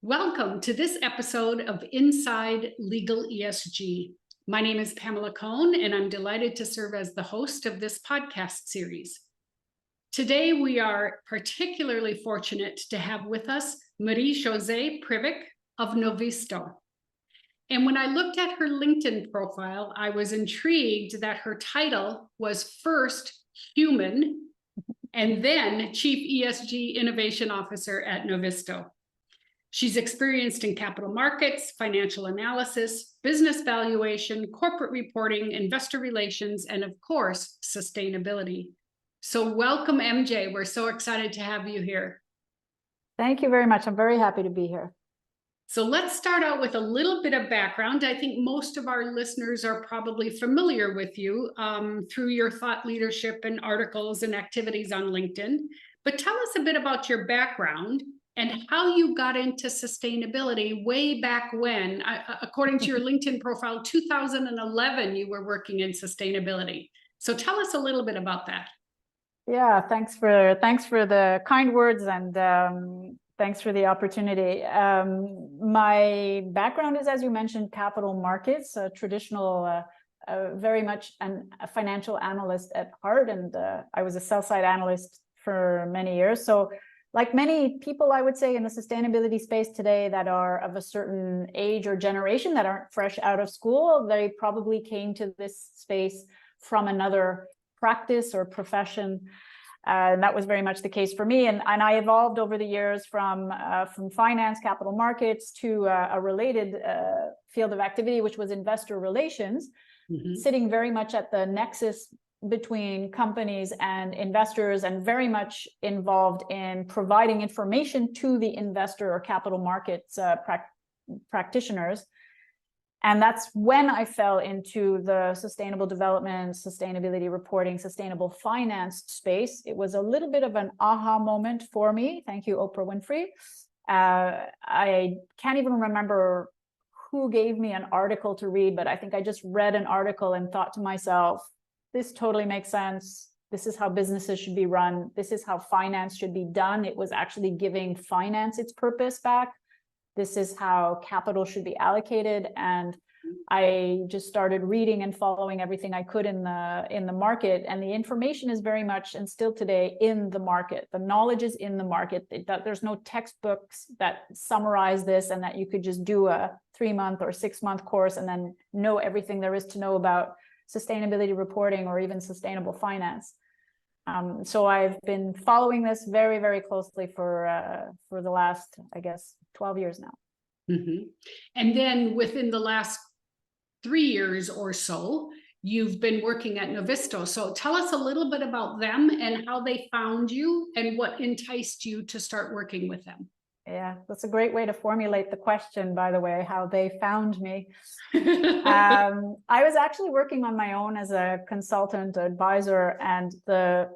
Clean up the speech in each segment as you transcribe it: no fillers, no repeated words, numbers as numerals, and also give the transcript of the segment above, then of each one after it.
Welcome to this episode of Inside Legal ESG. My name is Pam Cone, and I'm delighted to serve as the host of this podcast series. Today, we are particularly fortunate to have with us Marie-Josee Privyk of Novisto. And when I looked at her LinkedIn profile, I was intrigued that her title was first human and then Chief ESG Innovation Officer at Novisto. She's experienced in capital markets, financial analysis, business valuation, corporate reporting, investor relations, and of course, sustainability. So welcome, MJ. We're so excited to have you here. Thank you very much. I'm very happy to be here. So let's start out with a little bit of background. I think most of our listeners are probably familiar with you through your thought leadership and articles and activities on LinkedIn. But tell us a bit about your background and how you got into sustainability way back when. According to your LinkedIn profile, 2011, you were working in sustainability. So tell us a little bit about that. Yeah, thanks for the kind words and thanks for the opportunity. My background is, as you mentioned, capital markets, traditional, very much a financial analyst at heart, and I was a sell-side analyst for many years. So like many people, I would say, in the sustainability space today that are of a certain age or generation that aren't fresh out of school, they probably came to this space from another practice or profession. And that was very much the case for me. And I evolved over the years from finance, capital markets to a related field of activity, which was investor relations, sitting very much at the nexus between companies and investors, and very much involved in providing information to the investor or capital markets practitioners. And that's when I fell into the sustainable development, sustainability reporting, sustainable finance space. It was a little bit of an aha moment for me. Thank you, Oprah Winfrey. I can't even remember who gave me an article to read, but I think I just read an article and thought to myself, this totally makes sense. This is how businesses should be run. This is how finance should be done. It was actually giving finance its purpose back. This is how capital should be allocated. And I just started reading and following everything I could in the market. And the information is very much, and still today, in the market. The knowledge is in the market. There's no textbooks that summarize this and that you could just do a 3-month or 6-month course and then know everything there is to know about sustainability reporting or even sustainable finance. So I've been following this very, very closely for the last, I guess, 12 years now. And then within the last 3 years or so, you've been working at Novisto. So tell us a little bit about them and how they found you and what enticed you to start working with them. Yeah, that's a great way to formulate the question, by the way, how they found me. I was actually working on my own as a consultant advisor, and the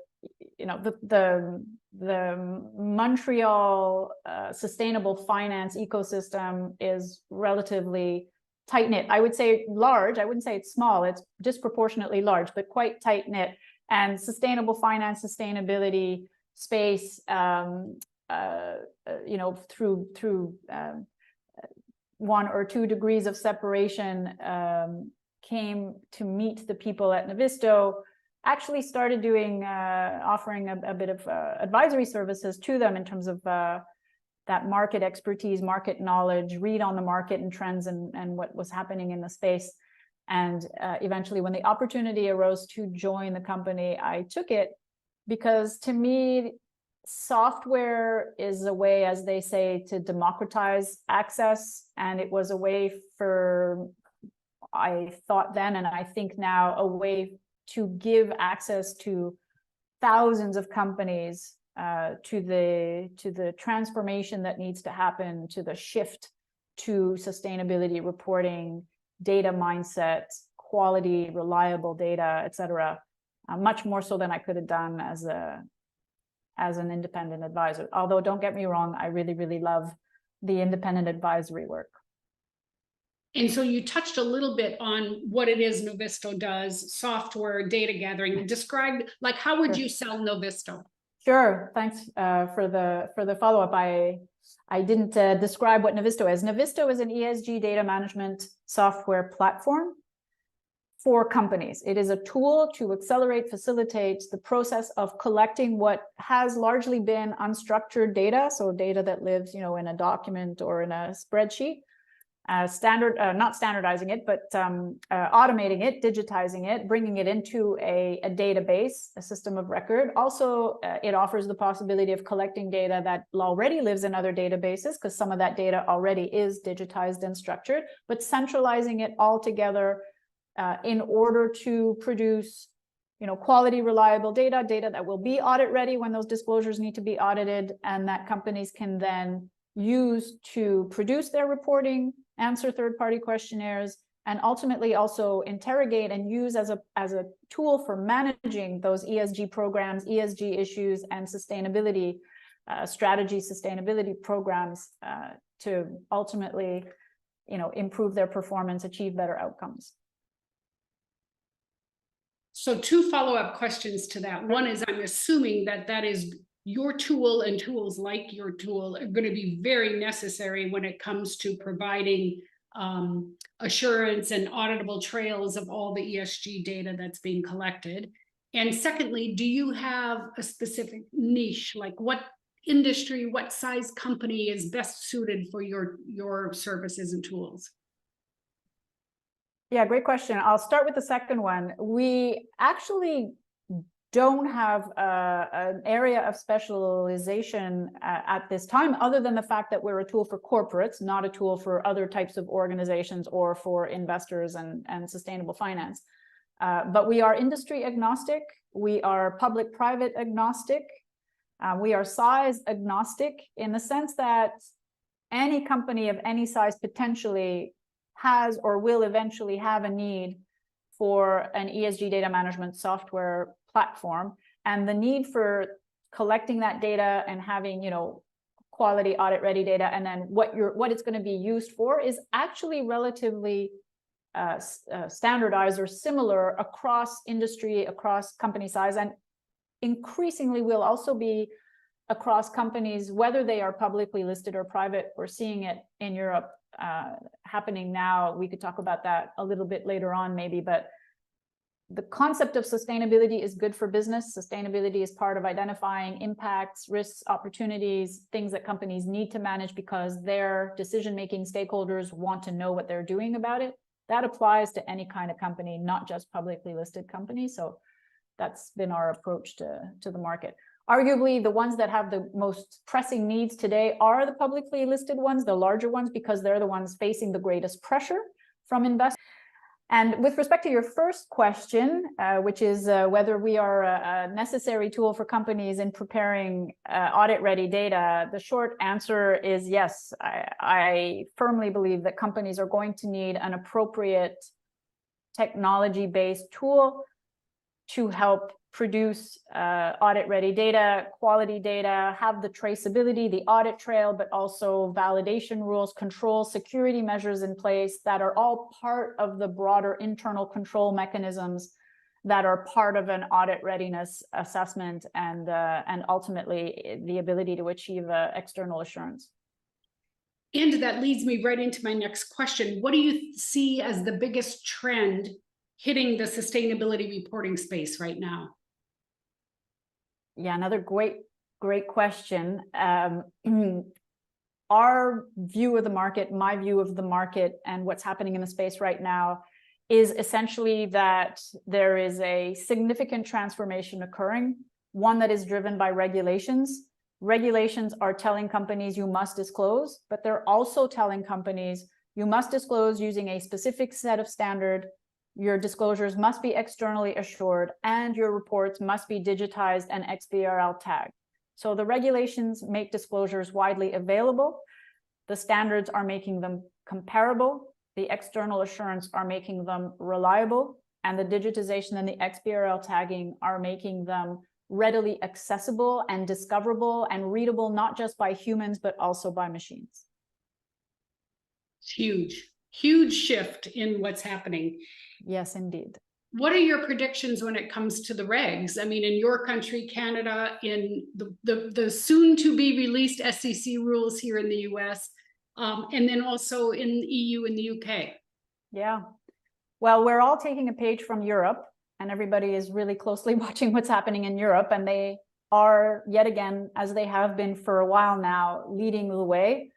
Montreal sustainable finance ecosystem is relatively tight-knit. I would say large. I wouldn't say it's small. It's disproportionately large, but quite tight-knit. And sustainable finance, sustainability space, through 1 or 2 degrees of separation, came to meet the people at Novisto, actually started doing, offering a bit of advisory services to them in terms of that market expertise, market knowledge, read on the market and trends and what was happening in the space. And eventually, when the opportunity arose to join the company, I took it because, to me, software is a way, as they say, to democratize access. And it was a way for, I thought then, and I think now, a way to give access to thousands of companies to the transformation that needs to happen, to the shift to sustainability reporting, data mindset, quality, reliable data, etc. Much more so than I could have done as an independent advisor. Although, don't get me wrong, I really, really love the independent advisory work. And so you touched a little bit on what it is Novisto does, software, data gathering. Describe, how would you sell Novisto? Sure. Thanks for the follow-up. I didn't describe what Novisto is. Novisto is an ESG data management software platform for companies. It is a tool to accelerate, facilitate the process of collecting what has largely been unstructured data, so data that lives, you know, in a document or in a spreadsheet. Not standardizing it, but automating it, digitizing it, bringing it into a database, a system of record. Also, it offers the possibility of collecting data that already lives in other databases, because some of that data already is digitized and structured, but centralizing it all together in order to produce, you know, quality, reliable data that will be audit ready when those disclosures need to be audited, and that companies can then use to produce their reporting, answer third-party questionnaires, and ultimately also interrogate and use as a tool for managing those ESG programs, ESG issues, and sustainability sustainability programs to ultimately, you know, improve their performance, achieve better outcomes. So 2 follow-up questions to that. One is, I'm assuming that is your tool, and tools like your tool are going to be very necessary when it comes to providing assurance and auditable trails of all the ESG data that's being collected. And secondly, do you have a specific niche, like what industry, what size company is best suited for your services and tools? Yeah, great question. I'll start with the second one. We actually don't have an area of specialization at this time, other than the fact that we're a tool for corporates, not a tool for other types of organizations or for investors and sustainable finance. But we are industry agnostic. We are public-private agnostic. We are size agnostic, in the sense that any company of any size potentially has or will eventually have a need for an ESG data management software platform, and the need for collecting that data and having, you know, quality audit ready data, and then what it's going to be used for is actually relatively standardized or similar across industry, across company size, and increasingly will also be across companies, whether they are publicly listed or private. We're seeing it in Europe happening now. We could talk about that a little bit later on maybe, but the concept of sustainability is good for business. Sustainability is part of identifying impacts, risks, opportunities, things that companies need to manage because their decision-making stakeholders want to know what they're doing about it. That applies to any kind of company, not just publicly listed companies. So that's been our approach to the market. Arguably, the ones that have the most pressing needs today are the publicly listed ones, the larger ones, because they're the ones facing the greatest pressure from investors. And with respect to your first question, which is whether we are a necessary tool for companies in preparing audit-ready data, the short answer is yes. I firmly believe that companies are going to need an appropriate technology-based tool to help produce audit-ready data, quality data, have the traceability, the audit trail, but also validation rules, control, security measures in place that are all part of the broader internal control mechanisms that are part of an audit readiness assessment, and ultimately the ability to achieve external assurance. And that leads me right into my next question. What do you see as the biggest trend hitting the sustainability reporting space right now? Yeah, another great question. Our view of the market, my view of the market, and what's happening in the space right now is essentially that there is a significant transformation occurring, one that is driven by regulations. Regulations are telling companies you must disclose, but they're also telling companies you must disclose using a specific set of standard. Your disclosures must be externally assured, and your reports must be digitized and XBRL tagged. So the regulations make disclosures widely available. The standards are making them comparable. The external assurance are making them reliable. And the digitization and the XBRL tagging are making them readily accessible and discoverable and readable, not just by humans, but also by machines. Huge shift in what's happening. Yes, indeed. what are your predictions when it comes to the regs? I mean, in your country, Canada, in the soon to be released SEC rules here in the US, and then also in the EU and the UK. Yeah. Well, we're all taking a page from Europe, and everybody is really closely watching what's happening in Europe. And they are, yet again, as they have been for a while now, leading the way.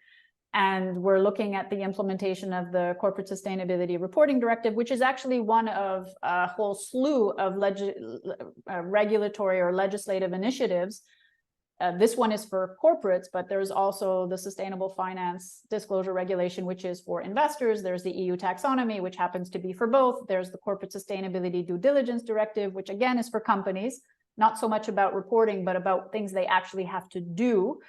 And we're looking at the implementation of the Corporate Sustainability Reporting Directive, which is actually one of a whole slew of regulatory or legislative initiatives. This one is for corporates, but there's also the Sustainable Finance Disclosure Regulation, which is for investors. There's the EU Taxonomy, which happens to be for both. There's the Corporate Sustainability Due Diligence Directive, which again is for companies, not so much about reporting, but about things they actually have to do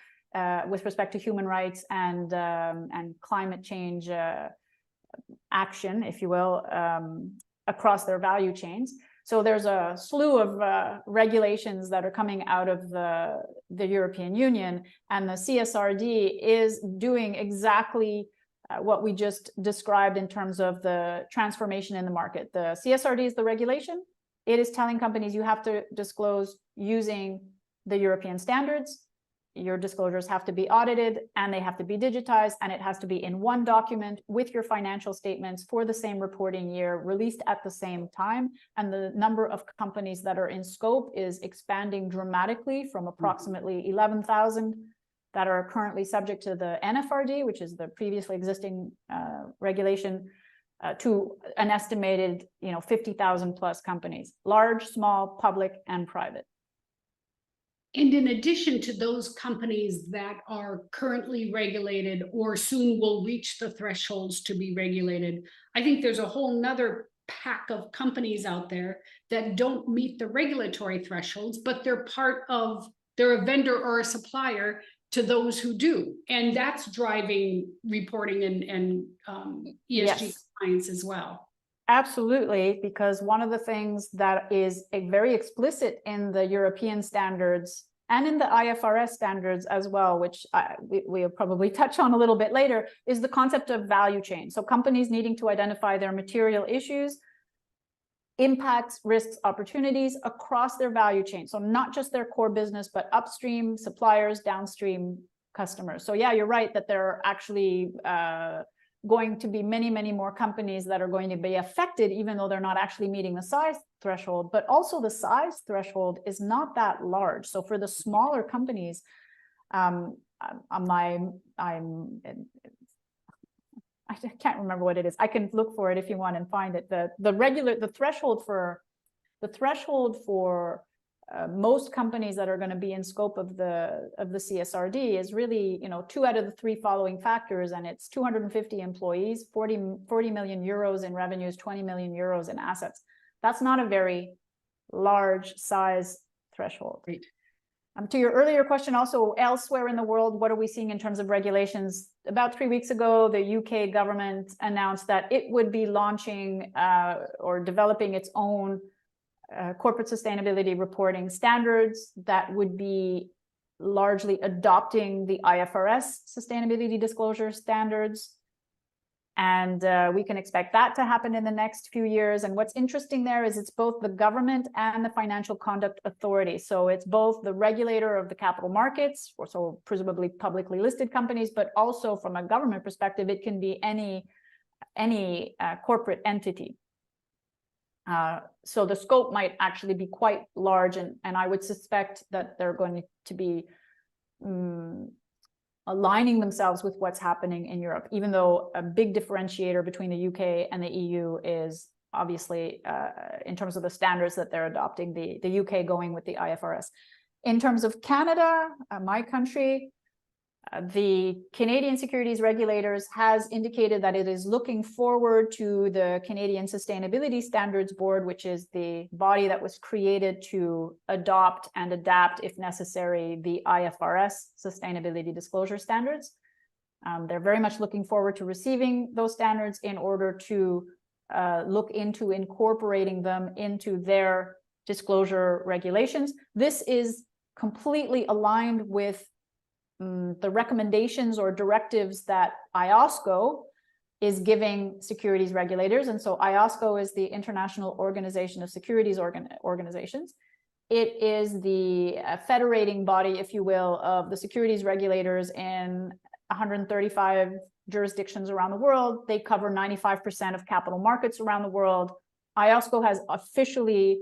with respect to human rights and climate change action, if you will, across their value chains. So there's a slew of regulations that are coming out of the European Union, and the CSRD is doing exactly what we just described in terms of the transformation in the market. The CSRD is the regulation. It is telling companies you have to disclose using the European standards. Your disclosures have to be audited, and they have to be digitized, and it has to be in one document with your financial statements for the same reporting year, released at the same time. And the number of companies that are in scope is expanding dramatically from approximately 11,000 that are currently subject to the NFRD, which is the previously existing regulation, to an estimated 50,000 plus companies, large, small, public, and private. And in addition to those companies that are currently regulated or soon will reach the thresholds to be regulated, I think there's a whole nother pack of companies out there that don't meet the regulatory thresholds, but they're a vendor or a supplier to those who do. And that's driving reporting and ESG compliance as well. Absolutely, because one of the things that is very explicit in the European standards and in the IFRS standards as well, which we'll probably touch on a little bit later, is the concept of value chain. So companies needing to identify their material issues, impacts, risks, opportunities across their value chain. So not just their core business, but upstream suppliers, downstream customers. So yeah, you're right that there are actually going to be many, many more companies that are going to be affected, even though they're not actually meeting the size threshold. But also the size threshold is not that large. So for the smaller companies, I can't remember what it is. I can look for it if you want and find it. The threshold for most companies that are going to be in scope of the CSRD is really 2 out of the 3 following factors, and it's 250 employees, 40 million euros in revenues, 20 million euros in assets. That's not a very large size threshold. Right. To your earlier question, also elsewhere in the world, what are we seeing in terms of regulations? About 3 weeks ago, the UK government announced that it would be launching or developing its own corporate sustainability reporting standards that would be largely adopting the IFRS sustainability disclosure standards. And we can expect that to happen in the next few years. And what's interesting there is it's both the government and the Financial Conduct Authority. So it's both the regulator of the capital markets, or so presumably publicly listed companies, but also from a government perspective, it can be any corporate entity. So the scope might actually be quite large, and I would suspect that they're going to be aligning themselves with what's happening in Europe, even though a big differentiator between the UK and the EU is obviously in terms of the standards that they're adopting, the UK going with the IFRS. In terms of Canada, my country, the Canadian Securities Regulators has indicated that it is looking forward to the Canadian Sustainability Standards Board, which is the body that was created to adopt and adapt, if necessary, the IFRS Sustainability Disclosure Standards. They're very much looking forward to receiving those standards in order to look into incorporating them into their disclosure regulations. This is completely aligned with the recommendations or directives that IOSCO is giving securities regulators. And so IOSCO is the International Organization of Securities Organizations. It is the federating body, if you will, of the securities regulators in 135 jurisdictions around the world. They cover 95% of capital markets around the world. IOSCO has officially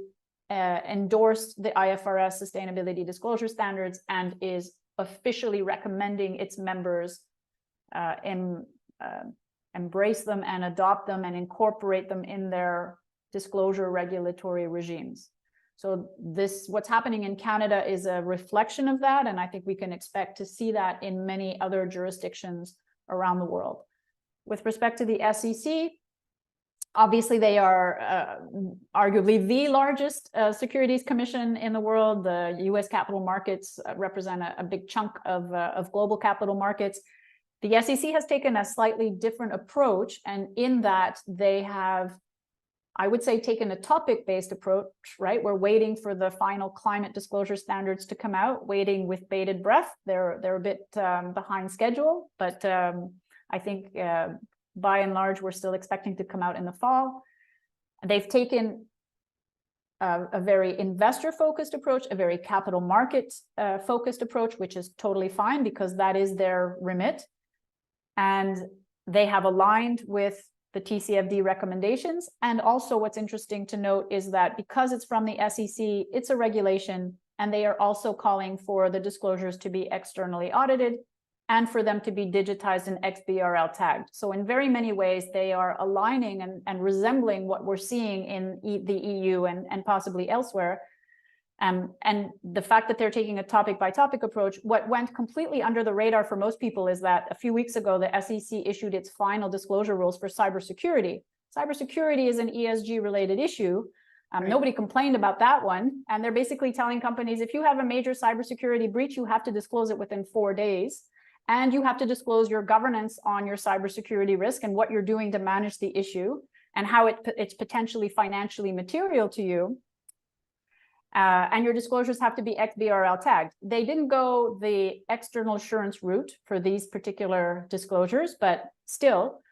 endorsed the IFRS sustainability disclosure standards and is officially recommending its members embrace them and adopt them and incorporate them in their disclosure regulatory regimes. So what's happening in Canada is a reflection of that, and I think we can expect to see that in many other jurisdictions around the world. With respect to the SEC, obviously they are arguably the largest securities commission in the world. The US capital markets represent a big chunk of global capital markets. The SEC has taken a slightly different approach, and in that they have, I would say, taken a topic-based approach, right? We're waiting for the final climate disclosure standards to come out, waiting with bated breath. They're a bit behind schedule, but I think by and large, we're still expecting to come out in the fall. They've taken a very investor-focused approach, a very capital market-focused approach, which is totally fine because that is their remit. And they have aligned with the TCFD recommendations. And also what's interesting to note is that because it's from the SEC, it's a regulation, and they are also calling for the disclosures to be externally audited and for them to be digitized and XBRL tagged. So in very many ways, they are aligning and resembling what we're seeing in the EU and possibly elsewhere. And the fact that they're taking a topic-by-topic approach, what went completely under the radar for most people is that a few weeks ago, the SEC issued its final disclosure rules for cybersecurity. Cybersecurity is an ESG-related issue. Right. Nobody complained about that one. And they're basically telling companies, if you have a major cybersecurity breach, you have to disclose it within 4 days. And you have to disclose your governance on your cybersecurity risk and what you're doing to manage the issue and how it's potentially financially material to you. And your disclosures have to be XBRL tagged. They didn't go the external assurance route for these particular disclosures, but still.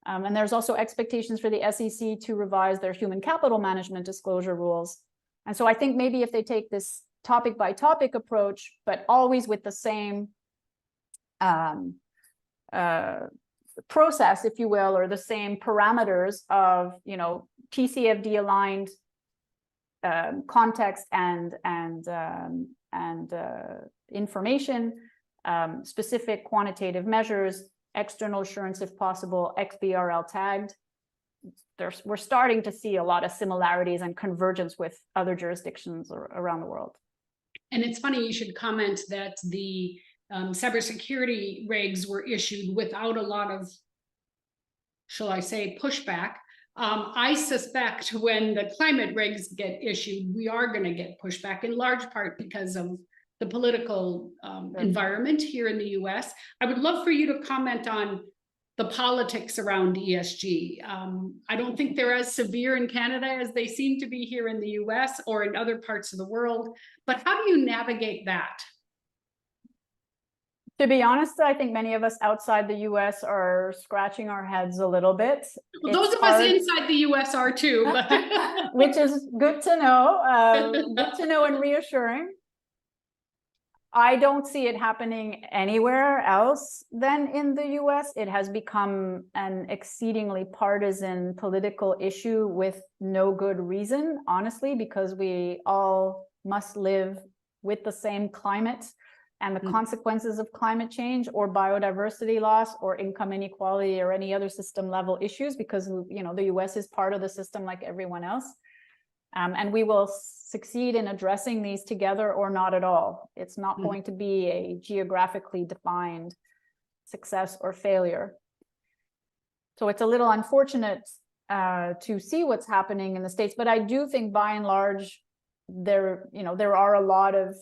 And there's also expectations for the SEC to revise their human capital management disclosure rules. And so I think maybe if they take this topic by topic approach, but always with the same process, if you will, or the same parameters of, TCFD aligned context and information, specific quantitative measures, external assurance if possible, XBRL tagged. We're starting to see a lot of similarities and convergence with other jurisdictions around the world. And it's funny you should comment that the cybersecurity regs were issued without a lot of, shall I say, pushback. I suspect when the climate regs get issued, we are going to get pushback in large part because of the political environment here in the US. I would love for you to comment on the politics around ESG. I don't think they're as severe in Canada as they seem to be here in the US or in other parts of the world. But how do you navigate that? To be honest, I think many of us outside the US are scratching our heads a little bit. Well, those of us inside the US are too, but which is good to know. Good to know and reassuring. I don't see it happening anywhere else than in the US. It has become an exceedingly partisan political issue with no good reason, honestly, because we all must live with the same climate and the consequences of climate change or biodiversity loss or income inequality or any other system level issues, because the US is part of the system like everyone else. And we will succeed in addressing these together or not at all. It's not going to be a geographically defined success or failure. So it's a little unfortunate to see what's happening in the States, but I do think by and large, there are a lot of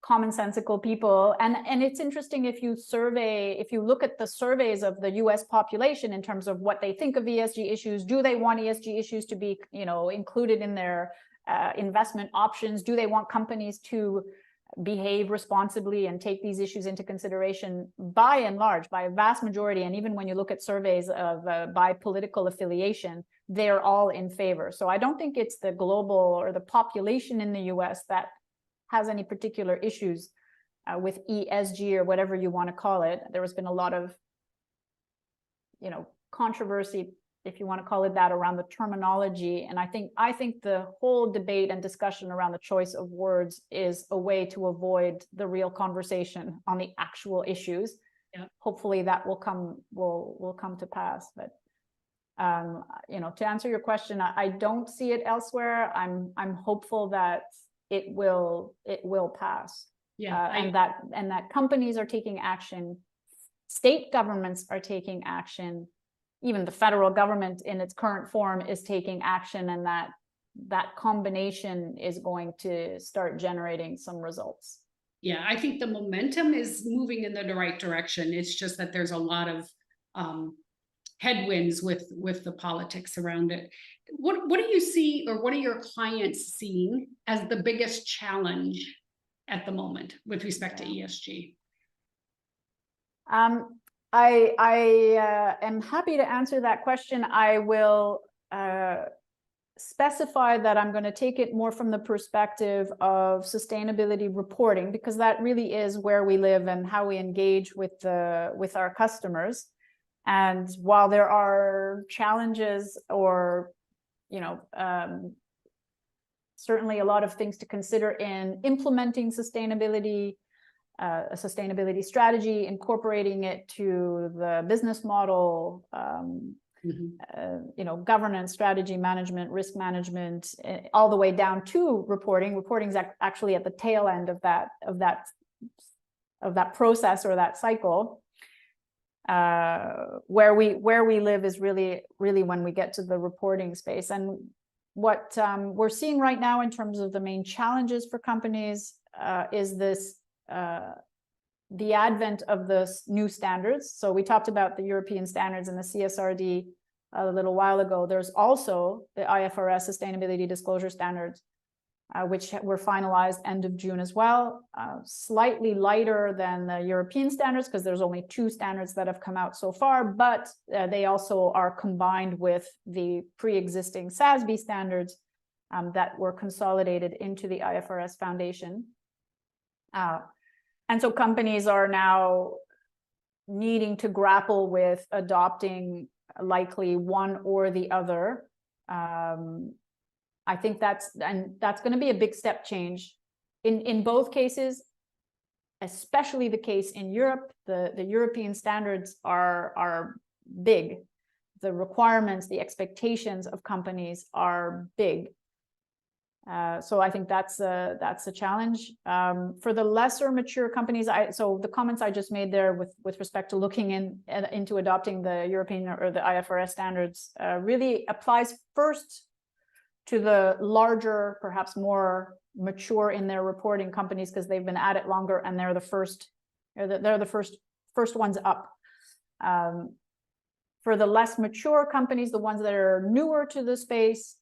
commonsensical people, and it's interesting if you look at the surveys of the US population in terms of what they think of ESG issues. Do they want ESG issues to be included in their investment options? Do they want companies to behave responsibly and take these issues into consideration, by and large, by a vast majority, and even when you look at surveys of by political affiliation, they're all in favor. So I don't think it's the global or the population in the US that has any particular issues with ESG or whatever you want to call it. There has been a lot of, controversy, if you want to call it that, around the terminology. And I think the whole debate and discussion around the choice of words is a way to avoid the real conversation on the actual issues. Yeah. Hopefully that will come to pass. But to answer your question, I don't see it elsewhere. I'm hopeful that it will pass. Yeah, and that companies are taking action, state governments are taking action, even the federal government in its current form is taking action, and that combination is going to start generating some results. Yeah, I think the momentum is moving in the right direction. It's just that there's a lot of headwinds with the politics around it. What do you see, or what are your clients seeing as the biggest challenge at the moment with respect to ESG? I am happy to answer that question. I will specify that I'm going to take it more from the perspective of sustainability reporting, because that really is where we live and how we engage with our customers. And while there are challenges, or certainly a lot of things to consider in implementing sustainability, a sustainability strategy, incorporating it to the business model, governance, strategy management, risk management, all the way down to reporting. Reporting is actually at the tail end of that process or that cycle. Where we live is really when we get to the reporting space. And what we're seeing right now in terms of the main challenges for companies is this. The advent of the new standards. So we talked about the European standards and the CSRD a little while ago. There's also the IFRS sustainability disclosure standards, which were finalized end of June as well. Slightly lighter than the European standards, because there's only 2 standards that have come out so far, but they also are combined with the pre-existing SASB standards that were consolidated into the IFRS foundation. And so companies are now needing to grapple with adopting likely one or the other. I think that's going to be a big step change in both cases, especially the case in Europe. The European standards are big. The requirements, the expectations of companies are big. So I think that's a challenge for the lesser mature companies. So the comments I just made there with respect to looking into adopting the European or the IFRS standards really applies first to the larger, perhaps more mature in their reporting companies, because they've been at it longer and they're the first ones up. For the less mature companies, the ones that are newer to the space,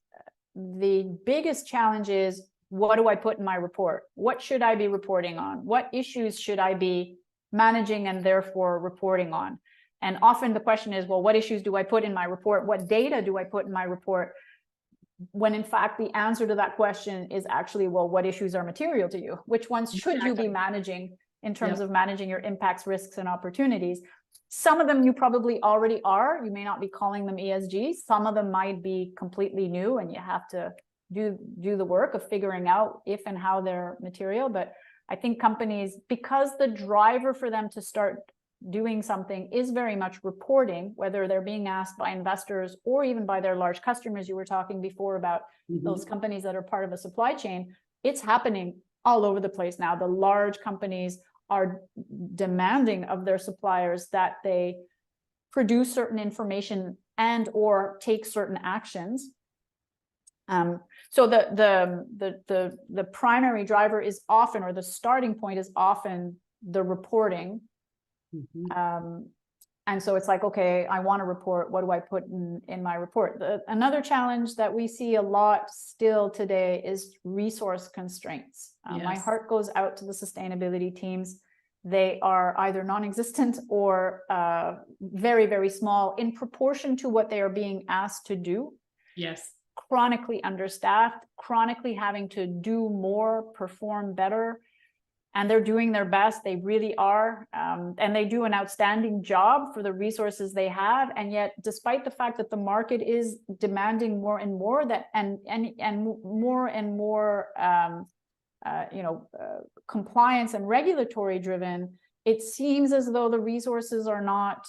the biggest challenge is, what do I put in my report? What should I be reporting on? What issues should I be managing and therefore reporting on? And often the question is, well, what issues do I put in my report? What data do I put in my report? When in fact, the answer to that question is actually, well, what issues are material to you? Which ones should you be managing in terms of managing your impacts, risks, and opportunities? Some of them you probably already are. You may not be calling them ESG. Some of them might be completely new, and you have to do the work of figuring out if and how they're material. But I think companies, because the driver for them to start doing something is very much reporting, whether they're being asked by investors or even by their large customers. You were talking before about those companies that are part of a supply chain. It's happening all over the place now. The large companies are demanding of their suppliers that they produce certain information and or take certain actions. So the primary driver is often, or the starting point is often, the reporting. And so it's like, okay, I want to report. What do I put in my report? Another challenge that we see a lot still today is resource constraints. My heart goes out to the sustainability teams. They are either non-existent or very, very small in proportion to what they are being asked to do. Yes. Chronically understaffed, chronically having to do more, perform better. And they're doing their best. They really are. And they do an outstanding job for the resources they have. And yet, despite the fact that the market is demanding more and more and more and more compliance and regulatory driven, it seems as though the resources are not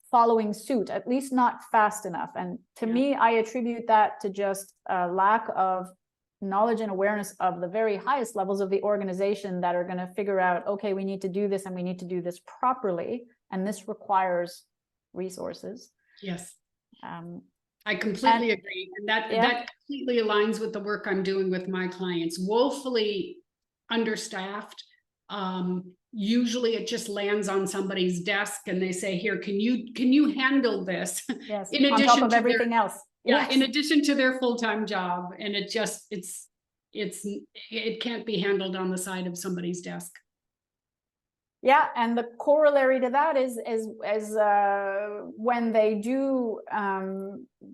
following suit, at least not fast enough. And to me, I attribute that to just a lack of knowledge and awareness of the very highest levels of the organization that are going to figure out, okay, we need to do this and we need to do this properly. And this requires resources. Yes. I completely agree. And that completely aligns with the work I'm doing with my clients. Woefully understaffed. Usually it just lands on somebody's desk and they say, here, can you handle this? Yes. In addition on top of everything else. Yeah, yes. In addition to their full-time job. And it can't be handled on the side of somebody's desk. Yeah, and the corollary to that is when they do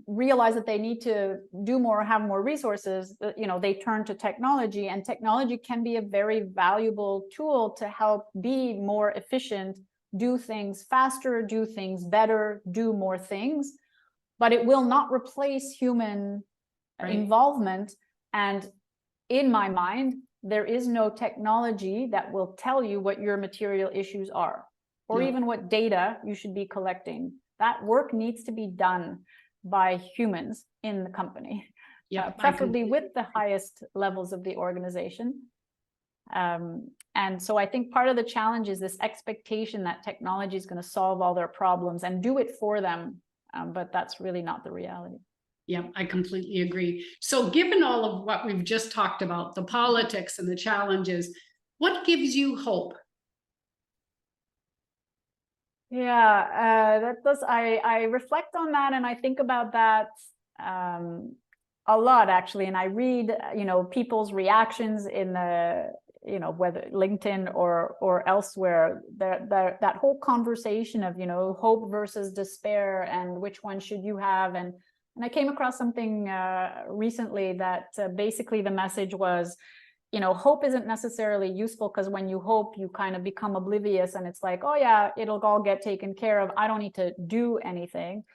realize that they need to do more, have more resources, they turn to technology, and technology can be a very valuable tool to help be more efficient, do things faster, do things better, do more things, but it will not replace human involvement. And in my mind, there is no technology that will tell you what your material issues are, or even what data you should be collecting. That work needs to be done by humans in the company, preferably with the highest levels of the organization. And so I think part of the challenge is this expectation that technology is going to solve all their problems and do it for them, but that's really not the reality. Yeah, I completely agree. So given all of what we've just talked about, the politics and the challenges, what gives you hope? Yeah, I reflect on that, and I think about that a lot, actually. And I read, people's reactions in the, whether LinkedIn or elsewhere, that whole conversation of, hope versus despair and which one should you have. And I came across something recently that basically the message was, hope isn't necessarily useful, because when you hope, you kind of become oblivious and it's like, oh yeah, it'll all get taken care of. I don't need to do anything.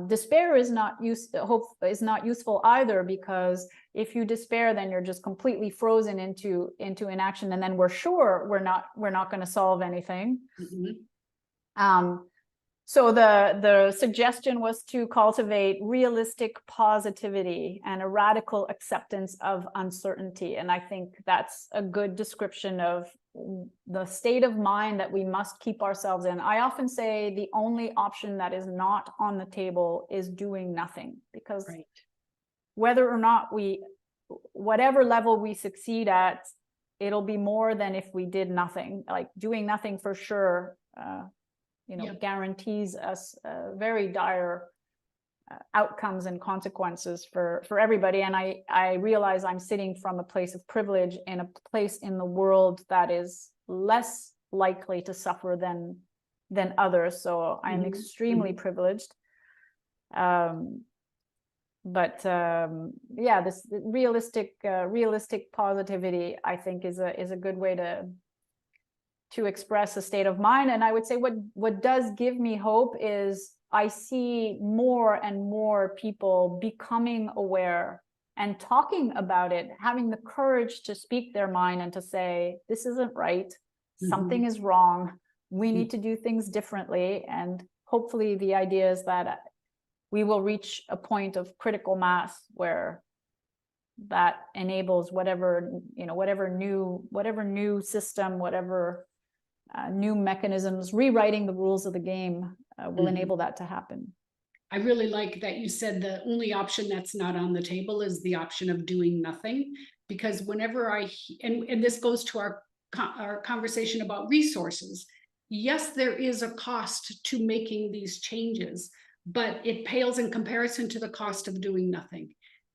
Despair is not hope is not useful either, because if you despair, then you're just completely frozen into inaction, and then we're sure we're not going to solve anything. Mm-hmm. So the suggestion was to cultivate realistic positivity and a radical acceptance of uncertainty. And I think that's a good description of the state of mind that we must keep ourselves in. I often say the only option that is not on the table is doing nothing, because whether or not whatever level we succeed at, it'll be more than if we did nothing. Like doing nothing for sure, guarantees us very dire outcomes and consequences for everybody. And I realize I'm sitting from a place of privilege in a place in the world that is less likely to suffer than others. So I'm extremely privileged. This realistic positivity, I think, is a good way to express a state of mind. And I would say what does give me hope is I see more and more people becoming aware and talking about it, having the courage to speak their mind and to say, this isn't right, something is wrong, we need to do things differently. And hopefully the idea is that we will reach a point of critical mass where that enables whatever new system, whatever new mechanisms, rewriting the rules of the game will enable that to happen. I really like that you said the only option that's not on the table is the option of doing nothing, because whenever and this goes to our conversation about resources, yes, there is a cost to making these changes, but it pales in comparison to the cost of doing nothing.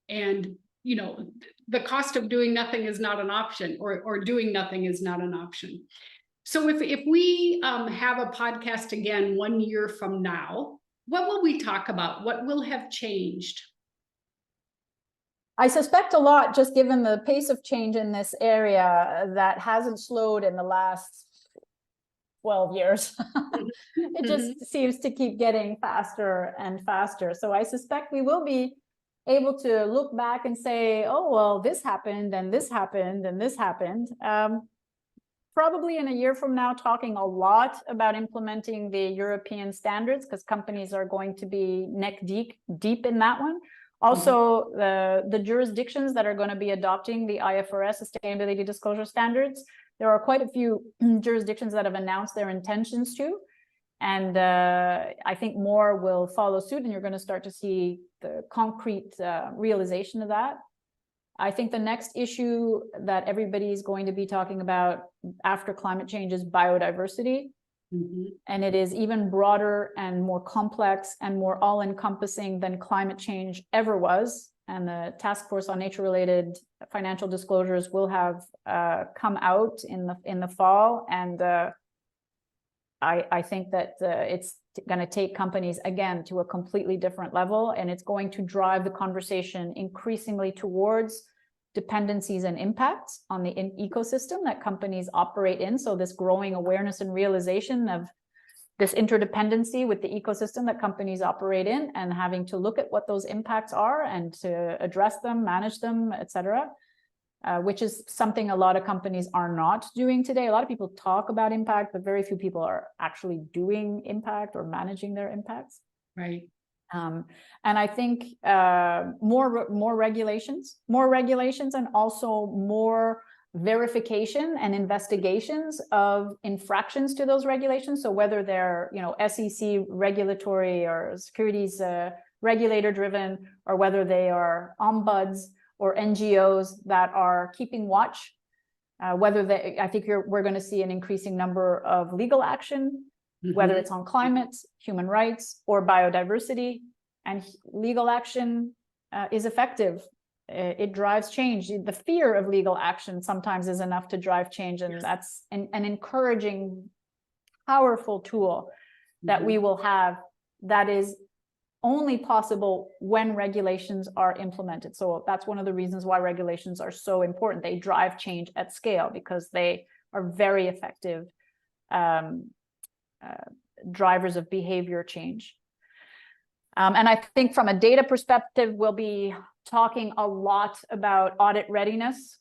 And, you know, the cost of doing nothing is not an option, or doing nothing is not an option. So if we have a podcast again 1 year from now, what will we talk about? What will have changed? I suspect a lot, just given the pace of change in this area that hasn't slowed in the last 12 years. It just seems to keep getting faster and faster. So I suspect we will be able to look back and say, oh, well, this happened and this happened and this happened. Probably in a year from now, talking a lot about implementing the European standards, because companies are going to be neck deep in that one. Also, the jurisdictions that are going to be adopting the IFRS sustainability disclosure standards, there are quite a few jurisdictions that have announced their intentions to. And I think more will follow suit, and you're going to start to see the concrete realization of that. I think the next issue that everybody is going to be talking about after climate change is biodiversity. And it is even broader and more complex and more all-encompassing than climate change ever was. And the Task Force on Nature-related Financial Disclosures will have come out in the fall. And I think that it's going to take companies, again, to a completely different level. And it's going to drive the conversation increasingly towards dependencies and impacts on the ecosystem that companies operate in. So this growing awareness and realization of this interdependency with the ecosystem that companies operate in, and having to look at what those impacts are and to address them, manage them, et cetera, which is something a lot of companies are not doing today. A lot of people talk about impact, but very few people are actually doing impact or managing their impacts. Right. And I think more regulations, and also more verification and investigations of infractions to those regulations. So whether they're, you know, SEC regulatory or securities regulator driven, or whether they are ombuds or NGOs that are keeping watch, I think we're going to see an increasing number of legal action, whether it's on climate, human rights, or biodiversity. And legal action is effective. It drives change. The fear of legal action sometimes is enough to drive change. And that's an encouraging, powerful tool that we will have, that is only possible when regulations are implemented. So that's one of the reasons why regulations are so important. They drive change at scale because they are very effective drivers of behavior change. And I think from a data perspective, we'll be talking a lot about audit readiness,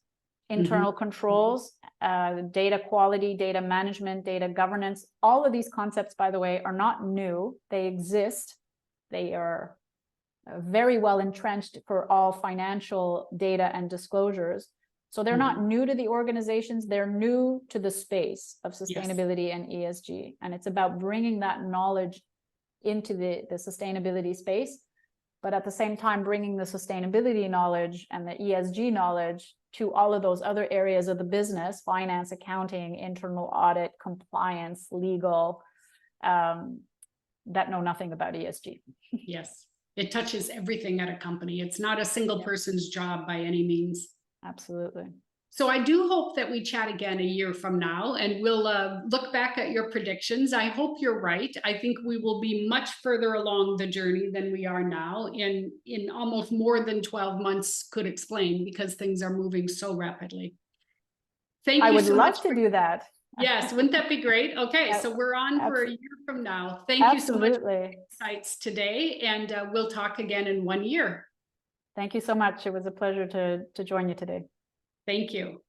internal controls, data quality, data management, data governance. All of these concepts, by the way, are not new. They exist. They are very well entrenched for all financial data and disclosures. So they're not new to the organizations, they're new to the space of sustainability and ESG. And it's about bringing that knowledge into the sustainability space, but at the same time, bringing the sustainability knowledge and the ESG knowledge to all of those other areas of the business: finance, accounting, internal audit, compliance, legal, that know nothing about ESG. Yes, it touches everything at a company. It's not a single person's job by any means. Absolutely. So I do hope that we chat again a year from now, and we'll look back at your predictions. I hope you're right. I think we will be much further along the journey than we are now, in almost more than 12 months could explain, because things are moving so rapidly. Thank you. I would love to do that. Yes, wouldn't that be great? Okay, so we're on for a year from now. Thank you so much for the insights today, and we'll talk again in 1 year. Thank you so much. It was a pleasure to join you today. Thank you.